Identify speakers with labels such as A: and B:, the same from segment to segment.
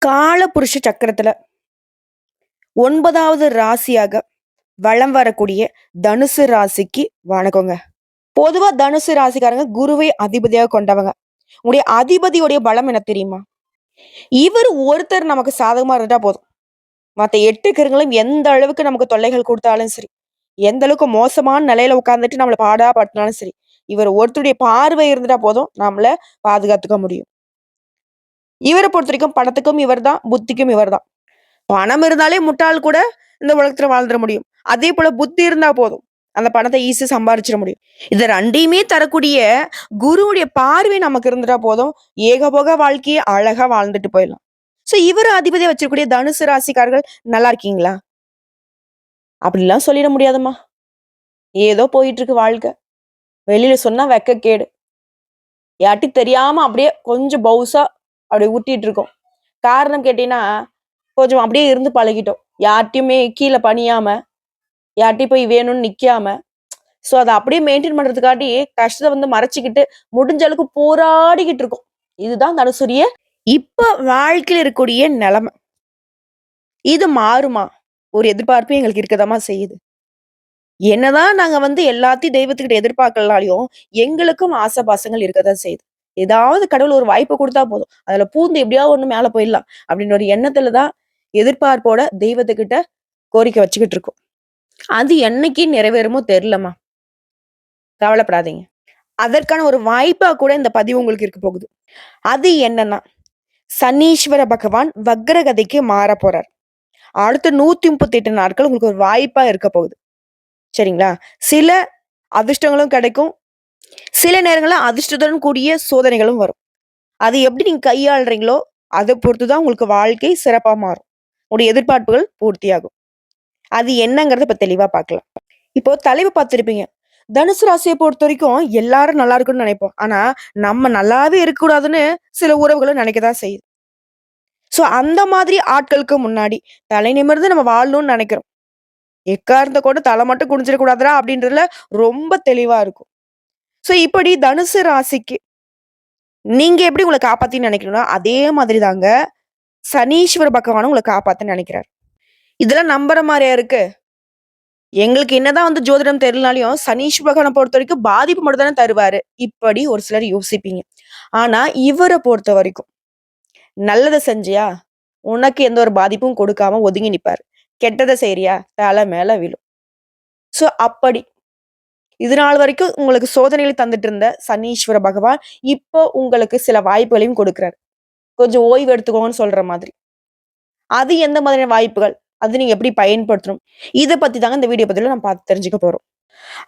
A: காலபுருஷ சக்கரத்துல 9வது ராசியாக வலம் வரக்கூடிய தனுசு ராசிக்கு வணக்கங்க. பொதுவா தனுசு ராசிக்காரங்க குருவை அதிபதியாக கொண்டவங்க. உங்களுடைய அதிபதியுடைய பலம் என்ன தெரியுமா? இவர் ஒருத்தர் நமக்கு சாதகமா இருந்துட்டா போதும். மத்த 8 கிரகங்களும் எந்த அளவுக்கு நமக்கு தொல்லைகள் குடுத்தாலும் சரி, எந்த அளவுக்கு மோசமான நிலையில உட்கார்ந்துட்டு நம்மள பாடா படுத்தினாலும் சரி, இவர் ஒருத்தருடைய பார்வை இருந்துட்டா போதும் நம்மள பாதுகாத்துக்க முடியும். இவர பொறுத்தவரைக்கும் பணத்துக்கும் இவர்தான், புத்திக்கும் இவர்தான். பணம் இருந்தாலே முட்டாள் கூட இந்த உலகத்துல வாழ்ந்துட முடியும். அதே போல புத்தி இருந்தா போதும். அந்த பணத்தை ஈஸியா சம்பாரிச்சிட முடியும். இத 2யுமே தரக்கூடிய குருவுடைய பார்வை நமக்கு இருந்துட்டா போதும். ஏகபோக வாழ்க்கைய அழகா வாழ்ந்துட்டு போயிடலாம். சோ இவர அதிபதியா வச்சிருக்கக்கூடிய தனுசு ராசிக்காரர்கள் நல்லா இருக்கீங்களா? அப்படிலாம் சொல்லிட முடியாதும்மா. ஏதோ போயிட்டு இருக்கு வாழ்க்கை. வெளியில சொன்னா வெட்கக்கேடு. யார்ட்டயும் தெரியாம அப்படியே கொஞ்சம் பவுசா அப்படியே ஊட்டிட்டு இருக்கோம். காரணம் கேட்டீங்கன்னா, கொஞ்சம் அப்படியே இருந்து பழகிட்டோம். யார்ட்டயுமே கீழ பணியாம, யார்ட்டயும் போய் வேணும்னு நிக்காம, சோ அத அப்படியே மெயின்டெயின் பண்றதுக்காட்டி கஷ்டத்த வந்து மறைச்சுக்கிட்டு, முடிஞ்ச அளவுக்கு போராடிக்கிட்டு இருக்கோம். இதுதான் தனுசுரிய இப்ப வாழ்க்கையில இருக்கக்கூடிய நிலைமை. இது மாறுமா? ஒரு எதிர்பார்ப்பு எங்களுக்கு இருக்கதாம்மா செய்யுது. என்னதான் நாங்க வந்து எல்லாத்தையும் தெய்வத்துக்கிட்ட எதிர்பார்க்கலனாலும், எங்களுக்கும் ஆசை பாசங்கள் இருக்கதான் செய்யுது. ஏதாவது கடவுள் ஒரு வாய்ப்பு குடுத்தா போதும். அதுல பூந்து எப்படியாவது ஒண்ணு மேல போயிடலாம். அப்படின்ற ஒரு எண்ணத்துல தான் எதிர்பார்ப்போட தெய்வத்துக்கிட்ட கோரிக்கை வச்சுக்கிட்டு இருக்கோம். அது என்னைக்கு நிறைவேறுமோ தெரியலம்மா. கவலைப்படாதீங்க. அதற்கான ஒரு வாய்ப்பா கூட இந்த பதிவு உங்களுக்கு இருக்க போகுது. அது என்னன்னா, சனீஸ்வர பகவான் வக்ரகதிக்கு மாறப் போறார். அடுத்த 138 நாட்கள் உங்களுக்கு ஒரு வாய்ப்பா இருக்க போகுது. சரிங்களா? சில அதிர்ஷ்டங்களும் கிடைக்கும். சில நேரங்கள்ல அதிர்ஷ்டத்துடன் கூடிய சோதனைகளும் வரும். அது எப்படி நீங்க கையாளுறீங்களோ, அத பொறுத்து தான் உங்களுக்கு வாழ்க்கை சிறப்பா மாறும். உங்களுடைய எதிர்பார்ப்புகள் பூர்த்தியாகும். அது என்னங்கிறத இப்ப தெளிவா பார்க்கலாம். இப்போ தலைப்பு பார்த்திருப்பீங்க. தனுசு ராசியை பொறுத்தவரைக்கும் எல்லாரும் நல்லா இருக்கணும்னு நினைப்போம். ஆனா, நம்ம நல்லாவே இருக்கக்கூடாதுன்னு சில உறவுகளும் நினைக்கதான் செய்யுது. சோ அந்த மாதிரி ஆட்களுக்கு முன்னாடி தலை நிமிர்ந்து நம்ம வாழணும்னு நினைக்கிறோம். எக்காரணத்த கூட தலை மட்டும் குனிஞ்சிடக் கூடாதுடா அப்படின்றதுல ரொம்ப தெளிவா இருக்கும். சோ இப்படி தனுசு ராசிக்கு நீங்க எப்படி உங்கள காப்பாத்தின்னு நினைக்கிறீங்களோ, அதே மாதிரி தாங்க சனீஸ்வர பகவானும் உங்கள காப்பாத்துன்னு நினைக்கிறாரு. இதெல்லாம் நம்புற மாரியா இருக்கு? எங்களுக்கு என்னதான் வந்து ஜோதிடம் தெரியலனாலயும், சனீஸ்வர பகவான பொறுத்தவரைக்கும் பாதிப்பு மட்டும் தானே தருவாரு. இப்படி ஒரு சிலர் யோசிப்பீங்க. ஆனா இவர பொறுத்தவரைக்கும், நல்லத செஞ்சியா, உனக்கு எந்த ஒரு பாதிப்பும் கொடுக்காம ஒதுங்கி நிப்பாரு. கெட்டத செய்றியா, தல மேல விழும். சோ அப்படி. இது நாள் வரைக்கும் உங்களுக்கு சோதனைகளை தந்துட்டு இருந்த சனீஸ்வர பகவான், இப்போ உங்களுக்கு சில வாய்ப்புகளையும் கொடுக்கிறாரு. கொஞ்சம் ஓய்வு எடுத்துக்கோங்கன்னு சொல்ற மாதிரி. அது எந்த மாதிரியான வாய்ப்புகள்? அது நீங்க எப்படி பயன்படுத்தணும்? இத பத்தி தாங்க இந்த வீடியோ பதிவுல நம்ம பார்த்து தெரிஞ்சுக்க போறோம்.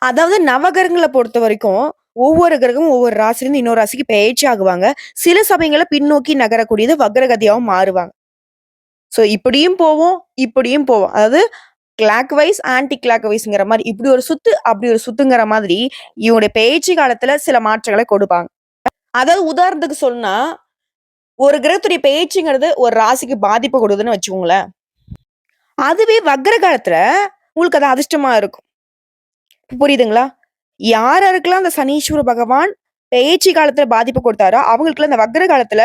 A: அதாவது நவகிரகங்கள பொறுத்தவரைக்கும், ஒவ்வொரு கிரகமும் ஒவ்வொரு ராசியிலிருந்து இன்னொரு ராசிக்கு பெயர்ச்சி ஆகுவாங்க. சில சமயங்கள்ல பின்னோக்கி நகரக்கூடியது வக்ரகதியாவும் மாறுவாங்க. சோ இப்படியும் போவோம், இப்படியும் போவோம். அதாவது கிளாக் வைஸ், ஆன்டி கிளாக் வைஸ்ங்கிற மாரி இப்படி ஒரு சுத்து, அப்படி ஒரு சுத்துங்கிற மாதிரி இவங்களுடைய பெயர்ச்சி காலத்துல சில மாற்றங்களை கொடுப்பாங்க. அதாவது உதாரணத்துக்கு சொன்னா, ஒரு கிரகத்துடைய பெயர்ச்சிங்கிறது ஒரு ராசிக்கு பாதிப்பு கொடுக்குதுன்னு வச்சுக்கோங்களேன். அதுவே வக்ர காலத்துல உங்களுக்கு அது அதிர்ஷ்டமா இருக்கும். புரியுதுங்களா? யார் யாருக்கெல்லாம் அந்த சனீஸ்வர பகவான் பெயர்ச்சி காலத்துல பாதிப்பு கொடுத்தாரோ, அவங்களுக்கெல்லாம் இந்த வக்ர காலத்துல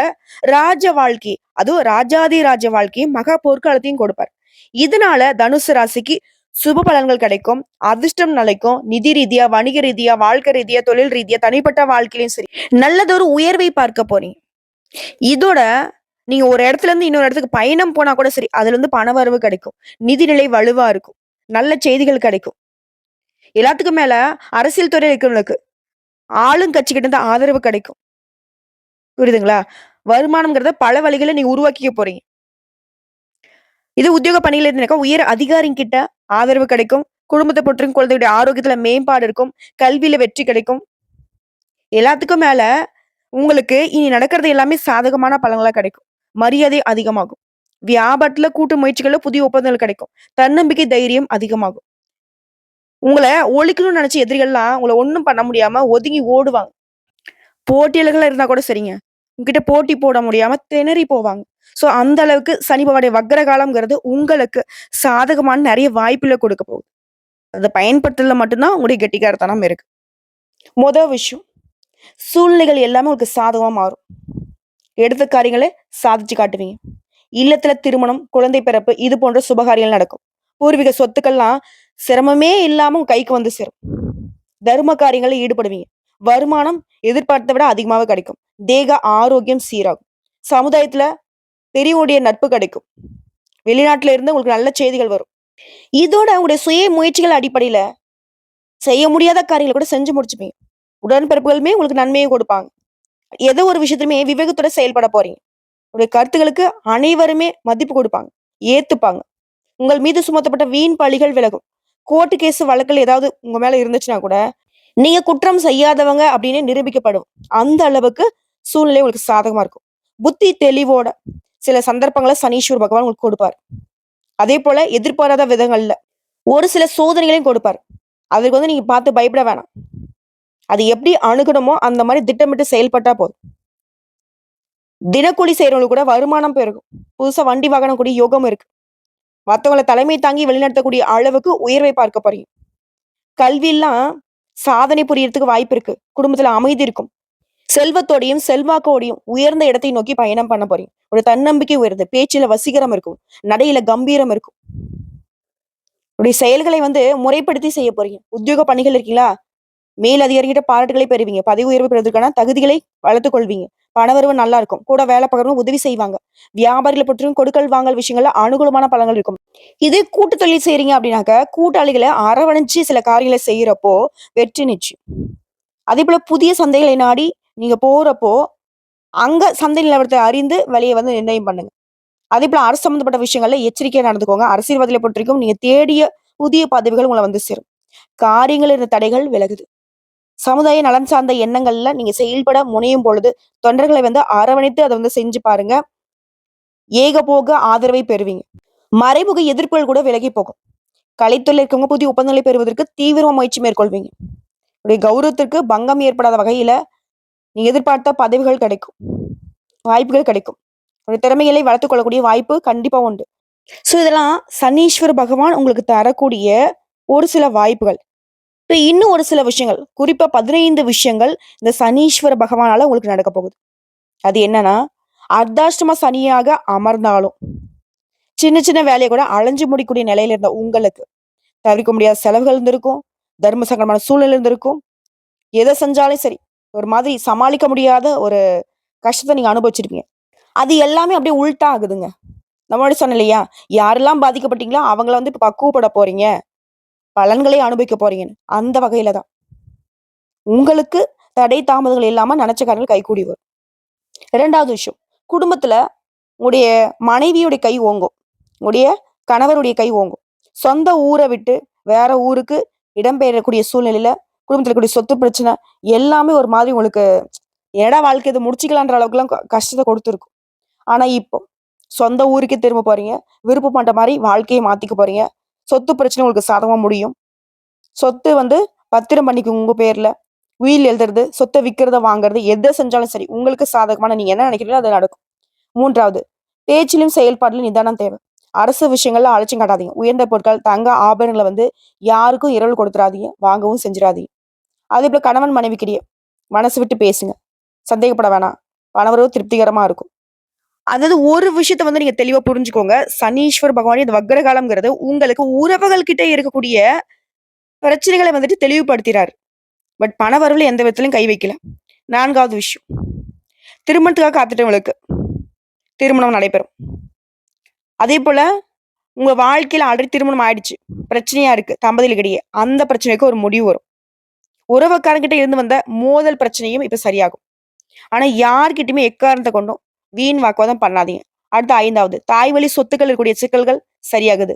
A: ராஜ வாழ்க்கை, அதுவும் ராஜாதி ராஜ வாழ்க்கையும், மகா போர்க்காலத்தையும் கொடுப்பார். இதனால தனுசு ராசிக்கு சுப பலன்கள் கிடைக்கும். அதிர்ஷ்டம் நிலைக்கும். நிதி ரீதியா, வணிக ரீதியா, வாழ்க்கை ரீதியா, தொழில் ரீதியா, தனிப்பட்ட வாழ்க்கையிலும் சரி, நல்லதொரு உயர்வை பார்க்க போறீங்க. இதோட நீங்க ஒரு இடத்துல இருந்து இன்னொரு இடத்துக்கு பயணம் போனா கூட சரி, அதுல இருந்து பண வரவு கிடைக்கும். நிதிநிலை வலுவா இருக்கும். நல்ல செய்திகள் கிடைக்கும். எல்லாத்துக்கும் மேல அரசியல் துறையில இருக்கிறவங்களுக்கு ஆளுங்கட்சிகிட்ட இருந்து ஆதரவு கிடைக்கும். புரியுதுங்களா? வருமானம்ங்கிறத பல வழிகள நீங்க உருவாக்கிக்க போறீங்க. இது உத்தியோக பணியில இருந்தாக்கா உயர் அதிகாரிங்கிட்ட ஆதரவு கிடைக்கும். குடும்பத்த பொறுத்தவரைக்கும் குழந்தையுடைய ஆரோக்கியத்துல மேம்பாடு இருக்கும். கல்வியில வெற்றி கிடைக்கும். எல்லாத்துக்கும் மேல உங்களுக்கு இனி நடக்கிறது எல்லாமே சாதகமான பலன்களா கிடைக்கும். மரியாதை அதிகமாகும். வியாபாரத்துல கூட்டு முயற்சிகள்ல புதிய ஒப்பந்தங்கள் கிடைக்கும். தன்னம்பிக்கை, தைரியம் அதிகமாகும். உங்கள ஒழிக்கணும்னு நினைச்ச எதிரிகள்லாம் உங்கள ஒண்ணும் பண்ண முடியாம ஒதுங்கி ஓடுவாங்க. போட்டியாளர்களா இருந்தா கூட சரிங்க. உங்ககிட்ட போட்டி போட முடியாம திணறி போவாங்க. சோ அந்த அளவுக்கு சனி பகவானுடைய வக்ர காலம்ங்கிறது உங்களுக்கு சாதகமான நிறைய வாய்ப்புகள கொடுக்க போகுது. அத பயன்படுத்துறதுல மட்டும் தான் உங்களுடைய கெட்டிக்காரத்தனம் இருக்கு. விஷயம், சூழ்நிலைகள் எல்லாமே உங்களுக்கு சாதகமா மாறும். எடுத்த காரியங்கள சாதிச்சு காட்டுவீங்க. இல்லத்துல திருமணம், குழந்தை பிறப்பு இது போன்ற சுபகாரியங்கள் நடக்கும். பூர்வீக சொத்துக்கள்லாம் சிரமமே இல்லாம உங்க கைக்கு வந்து சேரும். தர்ம காரியங்கள்ல ஈடுபடுவீங்க. வருமானம் எதிர்பார்த்தத விட அதிகமாவே கிடைக்கும். தேக ஆரோக்கியம் சீராகும். சமுதாயத்துல பெரியவங்களுடைய நட்பு கிடைக்கும். வெளிநாட்டுல இருந்து உங்களுக்கு நல்ல செய்திகள் வரும். இதோட உங்களுடைய சுய முயற்சிகள் அடிப்படையில செய்ய முடியாத காரியங்கள கூட செஞ்சு முடிச்சுப்பீங்க. உடன்பிறப்புகளுமே உங்களுக்கு நன்மையை கொடுப்பாங்க. ஏதோ ஒரு விஷயத்துலயுமே விவேகத்தோட செயல்பட போறீங்க. உங்களுடைய கருத்துக்களுக்கு அனைவருமே மதிப்பு கொடுப்பாங்க. ஏத்துப்பாங்க. உங்கள் மீது சுமத்தப்பட்ட வீண் பழிகள் விலகும். கோர்ட் கேஸ் வழக்குகள் ஏதாவது உங்க மேல இருந்துச்சுன்னா கூட, நீங்க குற்றம் செய்யாதவங்க அப்படின்னு நிரூபிக்கப்படும். அந்த அளவுக்கு சூழ்நிலை உங்களுக்கு சாதகமா இருக்கும். புத்தி தெளிவோட சில சந்தர்ப்பங்கள சனீஸ்வர பகவான் உங்களுக்கு கொடுப்பாரு. அதே போல எதிர்பாராத விதங்கள்ல ஒரு சில சோதனைகளையும் கொடுப்பாரு. அதுக்கு நீங்க பார்த்து பயப்பட வேணாம். அது எப்படி அணுகணுமோ அந்த மாரி திட்டமிட்டு செயல்பட்டா போதும். தினக்கூலி செய்றவங்களுக்கு கூட வருமானம் பெருகும். புதுசா வண்டி வாகனம் கூடிய யோகம் இருக்கு. மத்தவங்கள தலைமை தாங்கி வழிநடத்தக்கூடிய அளவுக்கு உயர்வை பார்க்க போறீங்க. கல்வியெல்லாம் சாதனை புரியறதுக்கு வாய்ப்பு இருக்கு. குடும்பத்துல அமைதி இருக்கும். செல்வத்தோடையும், செல்வாக்கோடையும் உயர்ந்த இடத்தை நோக்கி பயணம் பண்ண போறீங்க. ஒரு தன்னம்பிக்கை உயருது. பேச்சுல வசீகரம் இருக்கும். நடையில கம்பீரம் இருக்கும். உடைய செயல்களை முறைப்படுத்தி செய்ய போறீங்க. உத்தியோக பணிகள் இருக்கீங்களா? மேல் அதிகாரிகிட்ட பாராட்டுகளை பெறுவீங்க. பதவி உயர்வு பெறுவதற்கான தகுதிகளை வளர்த்துக் கொள்வீங்க. பணவரவு நல்லா இருக்கும். கூட வேலை பார்க்கறவங்க உதவி செய்வாங்க. வியாபாரிகளை பற்றியும் கொடுக்கல் வாங்கல் விஷயங்கள்ல அனுகூலமான பலன்கள் இருக்கும். இதே கூட்டு தொழில் செய்றீங்க அப்படின்னாக்க, கூட்டாளிகளை அரவணைச்சு சில காரியங்களை செய்யறப்போ வெற்றி நிச்சயம். அதே போல புதிய சந்தைகளை நாடி நீங்க போறப்போ, அங்க சந்தை நிலவரத்தை அறிந்து விலைய நிர்ணயம் பண்ணுங்க. அதே போல அரசு சம்பந்தப்பட்ட விஷயங்கள்ல எச்சரிக்கையா நடந்துக்கோங்க. அரசியல்வாதிகளை பொறுத்தவரைக்கும் நீங்க தேடிய புதிய பதவிகள் உங்களை சேரும். காரியங்கள் இருந்த தடைகள் விலகுது. சமுதாய நலன் சார்ந்த எண்ணங்கள்ல நீங்க செயல்பட முனையும் பொழுது, தொண்டர்களை அரவணைத்து அதை செஞ்சு பாருங்க. ஏகபோக ஆதரவை பெறுவீங்க. மறைமுக எதிர்ப்புகள் கூட விலகி போகும். கலைத்துறையில் இருக்கவங்க புதிய ஒப்பந்தங்களை பெறுவதற்கு தீவிரமா முயற்சி மேற்கொள்வீங்க. உடைய கௌரவத்திற்கு பங்கம் ஏற்படாத வகையில நீங்க எதிர்பார்த்த பதவிகள் கிடைக்கும். வாய்ப்புகள் கிடைக்கும். உடைய திறமைகளை வளர்த்துக் கொள்ளக்கூடிய வாய்ப்பு கண்டிப்பா உண்டு. சோ இதெல்லாம் சனீஸ்வர பகவான் உங்களுக்கு தரக்கூடிய ஒரு சில வாய்ப்புகள். இன்னும் ஒரு சில விஷயங்கள், குறிப்பா 15 விஷயங்கள் இந்த சனீஸ்வர பகவானால உங்களுக்கு நடக்க போகுது. அது என்னன்னா, அர்த்தாஷ்டம சனியாக அமர்ந்தாலும் சின்ன சின்ன வேலையை கூட அலைஞ்சு முடிக்கூடிய நிலையில இருந்த உங்களுக்கு தவிர்க்க முடியாத செலவுகள் இருந்திருக்கும். தர்ம சங்கடமான சூழ்நிலை இருந்திருக்கும். எதை செஞ்சாலும் சரி, ஒரு மாதிரி சமாளிக்க முடியாத ஒரு கஷ்டத்தை நீங்க அனுபவிச்சிருப்பீங்க. அது எல்லாமே அப்படியே உல்ட்டா ஆகுதுங்க. நம்மளோட சொன்னேன் இல்லையா? யாரெல்லாம் பாதிக்கப்பட்டீங்களோ அவங்கள இப்ப பக்குவப்பட போறீங்க. பலன்களை அனுபவிக்க போறீங்கன்னு. அந்த வகையில தான். உங்களுக்கு தடை தாமதங்கள் இல்லாம நினைச்ச காரியங்கள் கைகூடி வரும். 2வது விஷயம், குடும்பத்துல உங்களுடைய மனைவியுடைய கை ஓங்கும். உங்களுடைய கணவருடைய கை ஓங்கும். சொந்த ஊரை விட்டு வேற ஊருக்கு இடம்பெயரக்கூடிய சூழ்நிலையில குடும்பத்துல இருக்கக்கூடிய சொத்து பிரச்சனை எல்லாமே ஒரு மாதிரி உங்களுக்கு என்னடா வாழ்க்கை இதை முடிச்சுக்கலான்ற அளவுக்குலாம் கஷ்டத்தை கொடுத்துருக்கும். ஆனா இப்போ சொந்த ஊருக்கே திரும்ப போறீங்க. விருப்பப்பட்ட மாதிரி வாழ்க்கையை மாத்திக்க போறீங்க. சொத்து பிரச்சனை உங்களுக்கு சாதகமா முடியும். சொத்து பத்திரம் பண்ணிக்கோங்க உங்க பேர்ல. உயில் எழுதுறது, சொத்தை விற்கிறத வாங்குறது, எதை செஞ்சாலும் சரி உங்களுக்கு சாதகமான நீங்க என்ன நினைக்கிறீங்களோ அது நடக்கும். 3வது, பேச்சிலும் செயல்பாட்டிலும் நிதானம் தேவை. அரசு விஷயங்கள்ல அலட்சியம் காட்டாதீங்க. உயர்ந்த பொருட்கள், தங்க ஆபரணங்களை யாருக்கும் இரவல் கொடுத்துறாதீங்க. வாங்கவும் செஞ்சிடாதீங்க. அதே போல கணவன் மனைவிக்கிடையே மனசு விட்டு பேசுங்க. சந்தேகப்பட வேணாம். பணவரவு திருப்திகரமா இருக்கும். அதாவது ஒரு விஷயத்த நீங்க தெளிவா புரிஞ்சுக்கோங்க. சனீஸ்வர பகவான் இந்த வக்ர காலம்ங்கிறது உங்களுக்கு உறவுகள் கிட்ட இருக்கக்கூடிய பிரச்சனைகளை தெளிவுபடுத்திறாரு. பட் பணவரவுல எந்த விதத்திலும் கை வைக்கல. 4வது விஷயம், திருமணத்துக்காக காத்துட்டவங்களுக்கு திருமணம் நடைபெறும். அதே போல உங்க வாழ்க்கையில ஆல்ரெடி திருமணம் ஆயிடுச்சு, பிரச்சனையா இருக்கு தம்பதிகளுக்கிடையே, அந்த பிரச்சனைக்கு ஒரு முடிவு வரும். உறவுக்காரங்கிட்ட இருந்து வந்த மோதல் பிரச்சனையும் இப்ப சரியாகும். ஆனா யார்கிட்டயுமே எக்காரணத்தை கொண்டும் வீண் வாக்குவாதம் பண்ணாதீங்க. அடுத்த 5வது, தாய் வழி சொத்துக்கள் இருக்கக்கூடிய சிக்கல்கள் சரியாகுது.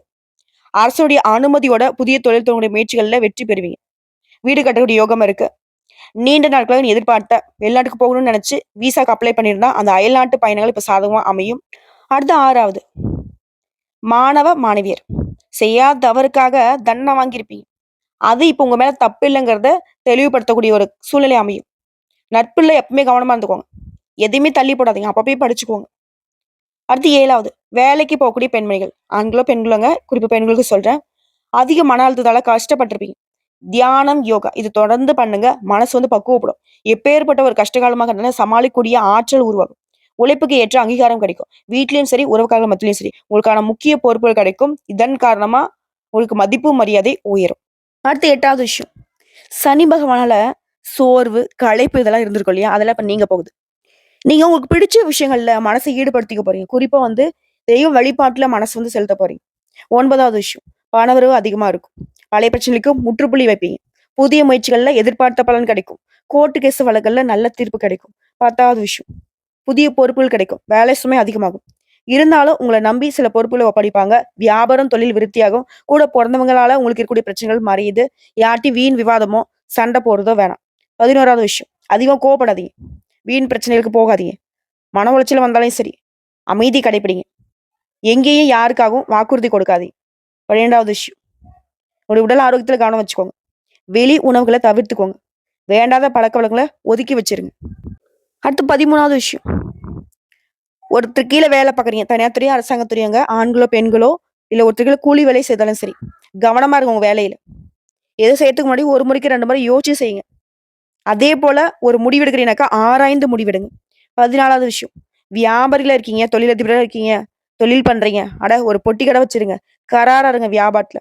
A: அரசுடைய அனுமதியோட புதிய தொழில் தொடங்குடைய முயற்சிகள்ல வெற்றி பெறுவீங்க. வீடு கட்டக்கூடிய யோகம் இருக்கு. நீண்ட நாட்களாக நீ எதிர்பார்த்த வெளிநாட்டுக்கு போகணும்னு நினைச்சு விசாக்கு அப்ளை பண்ணியிருந்தா அந்த அயல்நாட்டு பயணங்கள் இப்ப சாதகமா அமையும். அடுத்த 6வது, மாணவ மாணவியர் செய்யாத தவறுக்காக தண்டனை வாங்கியிருப்பீங்க. அது இப்ப உங்க மேல தப்பு இல்லைங்கிறத தெளிவுபடுத்தக்கூடிய ஒரு சூழ்நிலை அமையும். நட்புல எப்பவுமே கவனமா இருந்துக்கோங்க. எதையுமே தள்ளி போடாதீங்க. அப்பப்பயே படிச்சுக்கோங்க. அடுத்து 7வது, வேலைக்கு போகக்கூடிய பெண்மணிகள், ஆண்களோ பெண்களோங்க, குறிப்பா பெண்களுக்கு சொல்றேன். அதிக மன அழுத்தத்தால கஷ்டப்பட்டிருப்பீங்க. தியானம், யோகா இது தொடர்ந்து பண்ணுங்க. மனசு பக்குவப்படும். எப்பேற்பட்ட ஒரு கஷ்டகாலமாக இருந்தாலும் சமாளிக்கக்கூடிய ஆற்றல் உருவாகும். உழைப்புக்கு ஏற்ற அங்கீகாரம் கிடைக்கும். வீட்லயும் சரி, உறவுக்காரர்கள் மத்தியிலயும் சரி, உங்களுக்கான முக்கிய பொறுப்புகள் கிடைக்கும். இதன் காரணமா உங்களுக்கு மதிப்பு, மரியாதை உயரும். அடுத்து 8வது விஷயம். சனி பகவானால சோர்வு, களைப்பு இதெல்லாம் இருந்திருக்கும் இல்லையா? அதெல்லாம் இப்ப நீங்க போகுது. நீங்க உங்களுக்கு பிடிச்ச விஷயங்கள்ல மனச ஈடுபடுத்திக்க போறீங்க. குறிப்பா தெய்வ வழிபாட்டுல மனசு செலுத்த போறீங்க. 9வது விஷயம். பணவரவு அதிகமா இருக்கும். பழைய பிரச்சனைகளுக்கு முற்றுப்புள்ளி வைப்பீங்க. புதிய முயற்சிகள்ல எதிர்பார்த்த பலன் கிடைக்கும். கோர்ட்டு கேஸ் வழக்குகள்ல நல்ல தீர்ப்பு கிடைக்கும். 10வது விஷயம். புதிய பொறுப்புகள் கிடைக்கும். வேலை சுமை அதிகமாகும். இருந்தாலும் உங்கள நம்பி சில பொறுப்புகள ஒப்படைப்பாங்க. வியாபாரம், தொழில் விருத்தியாகும். கூட பொறந்தவங்களால உங்களுக்கு இருக்கக்கூடிய பிரச்சனைகள் மறையுது. யார்ட்டயும் வீண் விவாதமோ, சண்டை போடுறதோ வேணாம். 11வது விஷயம். அதிகமா கோவப்படாதீங்க. வீண் பிரச்சனைகளுக்கு போகாதீங்க. மன உளைச்சல் வந்தாலும் சரி, அமைதி கடைப்பிடிங்க. எங்கேயும் யாருக்காகவும் வாக்குறுதி கொடுக்காதீங்க. 12வது விஷயம். உங்களுடைய உடல் ஆரோக்கியத்துல கவனம் வச்சுக்கோங்க. வெளி உணவுகள தவிர்த்துக்கோங்க. வேண்டாத பழக்கவழக்கங்கள ஒதுக்கி வச்சிருங்க. அடுத்து 13வது விஷயம். ஒருத்தர் கீழ வேலை பார்க்குறீங்க. தனியார் துறையோ, அரசாங்க துறையோங்க. ஆண்களோ, பெண்களோ இல்ல ஒருத்தர் கீழ கூலி வேலை செய்தாலும் சரி. கவனமா இருங்க உங்க வேலையில. எது செய்யறதுக்கு முன்னாடி 1 முறைக்கு 2 முறை யோசிச்சு செய்யுங்க. அதே போல ஒரு முடிவு எடுக்கிறீங்கனாக்கா, ஆராய்ந்து முடிவெடுங்க. 14வது விஷயம். வியாபாரிகளா இருக்கீங்க, தொழிலதிபரா இருக்கீங்க, தொழில் பண்றீங்க. அட ஒரு பொட்டி கடை வச்சிருங்க. கராரா இருங்க வியாபாரத்துல.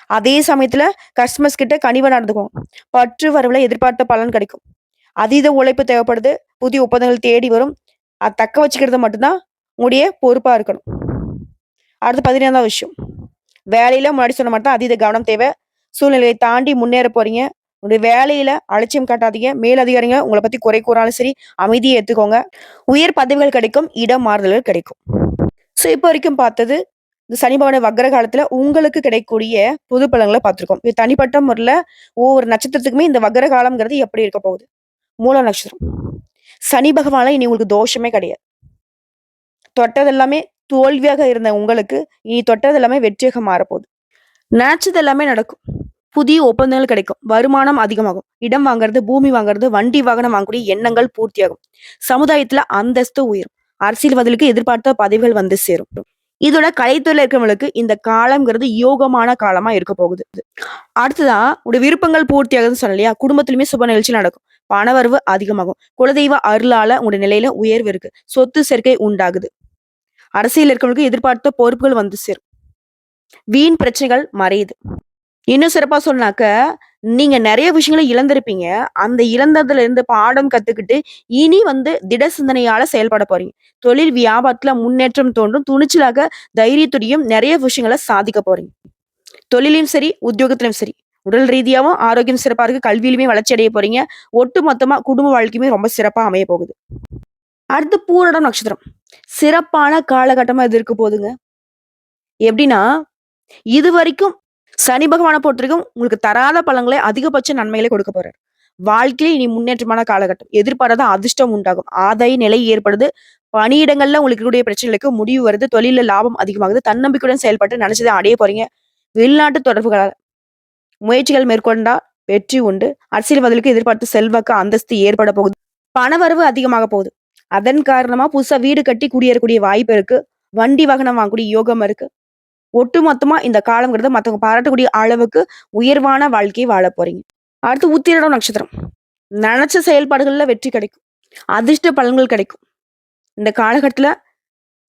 A: அதே சமயத்துல கஸ்டமர்ஸ் கிட்ட கனிவா நடந்துக்கோங்க. பற்று வரவுல எதிர்பார்த்த பலன் கிடைக்கும். அதீத உழைப்பு தேவைப்படுது. புதிய ஒப்பந்தங்கள் தேடி வரும். அத தக்க வச்சுக்கிறது மட்டும் தான் உங்களுடைய பொறுப்பா இருக்கணும். அடுத்து 15வது விஷயம். வேலையில முன்னாடி சொன்ன மாரி தான் அதீத கவனம் தேவை. சூழ்நிலையை தாண்டி முன்னேற போறீங்க. உங்களுடைய வேலையில அலட்சியம் காட்டாதீங்க. மேல் அதிகாரிங்க உங்கள பத்தி குறை கூறாலும் சரி, அமைதியா ஏத்துக்கோங்க. உயர் பதவிகள் கிடைக்கும். இடம் மாறுதல்கள் கிடைக்கும். இப்ப வரைக்கும் பார்த்தது, இந்த சனி பகவானுடைய வக்ர காலத்துல உங்களுக்கு கிடைக்கக்கூடிய பொது பலன்கள பார்த்திருக்கோம். இது தனிப்பட்ட முறையில ஒவ்வொரு நட்சத்திரத்துக்குமே இந்த வக்ர காலம்ங்கிறது எப்படி இருக்க போகுது? மூல நட்சத்திரம். சனி பகவானால இனி உங்களுக்கு தோஷமே கிடையாது. தொட்டது எல்லாமே தோல்வியாக இருந்த உங்களுக்கு, இனி தொட்டது எல்லாமே வெற்றியாக மாறப்போகுது. நினைச்சது எல்லாமே நடக்கும். புதிய ஒப்பந்தங்கள் கிடைக்கும். வருமானம் அதிகமாகும். இடம் வாங்குறது, பூமி வாங்குறது, வண்டி வாகனம் வாங்கக்கூடிய எண்ணங்கள் பூர்த்தியாகும். சமுதாயத்துல அந்தஸ்து உயரும். அரசியல்வாதிகளுக்கு எதிர்பார்த்த பதவிகள் வந்து சேரும். இதோட கலைத்துறையில இருக்கிறவங்களுக்கு இந்த காலம்ங்கிறது யோகமான காலமா இருக்க போகுது. அடுத்ததா உடைய விருப்பங்கள் பூர்த்தியாகுதுன்னு சொன்னேன் இல்லையா? குடும்பத்திலுமே சுப நிகழ்ச்சி நடக்கும். பணவரவு அதிகமாகும். குலதெய்வ அருளால உங்களுடைய நிலையில உயர்வு இருக்கு. சொத்து சேர்க்கை உண்டாகுது. அரசியல் இருக்கிறவங்களுக்கு எதிர்பார்த்த பொறுப்புகள் வந்து சேரும். வீண் பிரச்சனைகள் மறையுது. இன்னும் சிறப்பா சொன்னாக்க, நீங்க நெறைய விஷயங்கள இழந்திருப்பீங்க. அந்த இழந்ததுல இருந்து பாடம் கத்துக்கிட்டு, இனி திட சிந்தனையால செயல்பட போறீங்க. தொழில் வியாபாரத்துல முன்னேற்றம் தோன்றும். துணிச்சலாக, தைரியத்துடையும் நெறைய விஷயங்கள சாதிக்க போறீங்க. தொழிலும் சரி, உத்தியோகத்திலும் சரி. உடல் ரீதியாவும் ஆரோக்கியம் சிறப்பா இருக்கு. கல்வியிலுமே வளர்ச்சி அடைய போறீங்க. ஒட்டு மொத்தமா குடும்ப வாழ்க்கையுமே ரொம்ப சிறப்பா அமைய போகுது. அடுத்து பூரடம் நட்சத்திரம். சிறப்பான காலகட்டமா இது இருக்க போதுங்க. எப்படின்னா, இதுவரைக்கும் சனி பகவான பொறுத்தவரைக்கும் உங்களுக்கு தராத பலன்களை அதிகபட்ச நன்மைகளை கொடுக்க போறாரு. வாழ்க்கையில இனி முன்னேற்றமான காலகட்டம். எதிர்பாராத அதிர்ஷ்டம் உண்டாகும். ஆதாய நிலை ஏற்படுது. பணியிடங்கள்ல உங்களுக்கு இருக்கக்கூடிய பிரச்சனைகளுக்கு முடிவு வருது. தொழில்ல லாபம் அதிகமாகுது. தன்னம்பிக்கையுடன் செயல்பட்டு நினைச்சதை அடைய போறீங்க. வெளிநாட்டு தொடர்புகளால முயற்சிகள் மேற்கொண்டா வெற்றி உண்டு. அரசியல்வாதிகளுக்கு எதிர்பார்த்த செல்வாக்கு அந்தஸ்து ஏற்பட போகுது. பணவரவு அதிகமாக போகுது. அதன் காரணமா புதுசா வீடு கட்டி குடியேறக்கூடிய வாய்ப்பு இருக்கு. வண்டி வாகனம் வாங்கக்கூடிய யோகம் இருக்கு. ஒட்டுமொத்தமா இந்த காலம்ங்கிறது மத்தவங்க பாராட்டக்கூடிய அளவுக்கு உயர்வான வாழ்க்கையை வாழ போறீங்க. அடுத்து உத்திரடம் நட்சத்திரம். நெனச்ச செயல்பாடுகள்ல வெற்றி கிடைக்கும். அதிர்ஷ்ட பலன்கள் கிடைக்கும். இந்த காலகட்டத்துல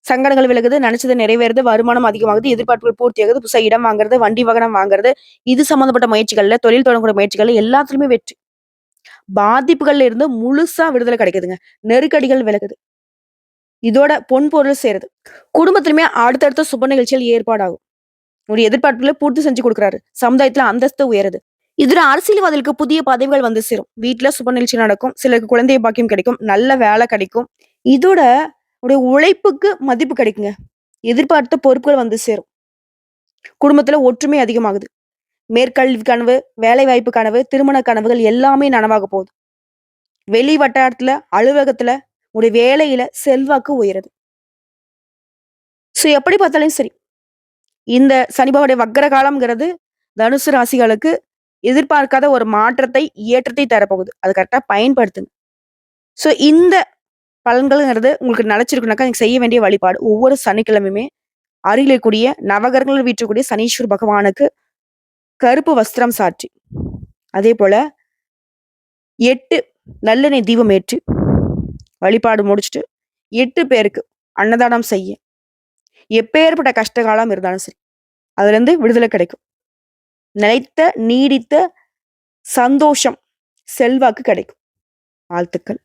A: சங்கடங்கள் விலகுது, நினைச்சது நிறைவேறுது, வருமானம் அதிகமாகுது, எதிர்பார்ப்புகள் பூர்த்தியாகுது, புதுசா இடம் வாங்குறது, வண்டி வாகனம் வாங்குறது, இது சம்மந்தப்பட்ட முயற்சிகள்ல, தொழில் தொடங்கக்கூடிய முயற்சிகள்ல எல்லாத்துலயுமே வெற்றி. பாதிப்புகள்ல இருந்து முழுசா விடுதலை கிடைக்குதுங்க. நெருக்கடிகள் விலகுது. இதோட பொன் பொருள் சேருது. குடும்பத்திலுமே அடுத்தடுத்த சுப நிகழ்ச்சிகள் ஏற்பாடாகும். ஒரு எதிர்பார்ப்புகளை பூர்த்தி செஞ்சு கொடுக்குறாரு. சமுதாயத்துல அந்தஸ்து உயருது. இதுல அரசியல்வாதிகளுக்கு புதிய பதவிகள் வந்து சேரும். வீட்டுல சுப நிகழ்ச்சி நடக்கும். சிலருக்கு குழந்தை பாக்கியம் கிடைக்கும். நல்ல வேலை கிடைக்கும். இதோட உடைய உழைப்புக்கு மதிப்பு கிடைக்குங்க. எதிர்பார்த்த பொறுப்புகள் வந்து சேரும். குடும்பத்துல ஒற்றுமை அதிகமாகுது. மேற்கல்வி கனவு, வேலை வாய்ப்பு கனவு, திருமண கனவுகள் எல்லாமே நனவாக போகுது. வெளி வட்டாரத்துல, அலுவலகத்துல, உடைய வேலையில செல்வாக்கு உயருது. எப்படி பார்த்தாலும் சரி. இந்த சனி பகவானுடைய வக்ர காலம்ங்கிறது தனுசு ராசிகளுக்கு எதிர்பார்க்காத ஒரு மாற்றத்தை, ஏற்றத்தை தரப்போகுது. அது கரெக்ட்டா பயன்படுத்துங்க. இந்த பலன்கள்ங்கிறது உங்களுக்கு நிலைச்சிருக்குனாக்கா, நீங்க செய்ய வேண்டிய வழிபாடு. ஒவ்வொரு சனிக்கிழமையுமே அருகில் இருக்கக்கூடிய நவகிரகங்கள் வீற்றக்கூடிய சனீஸ்வர பகவானுக்கு கருப்பு வஸ்திரம் சாற்றி, அதேபோல 8 நல்லெண்ணெய் தீபம் ஏற்றி, வழிபாடு முடிச்சுட்டு, 8 பேருக்கு அன்னதானம் செய்ய. எப்பேற்பட்ட கஷ்ட காலம் இருந்தாலும் சரி, அதுலேருந்து விடுதலை கிடைக்கும். நிலைத்த, நீடித்த சந்தோஷம், செல்வாக்கு கிடைக்கும். வாழ்த்துக்கள்.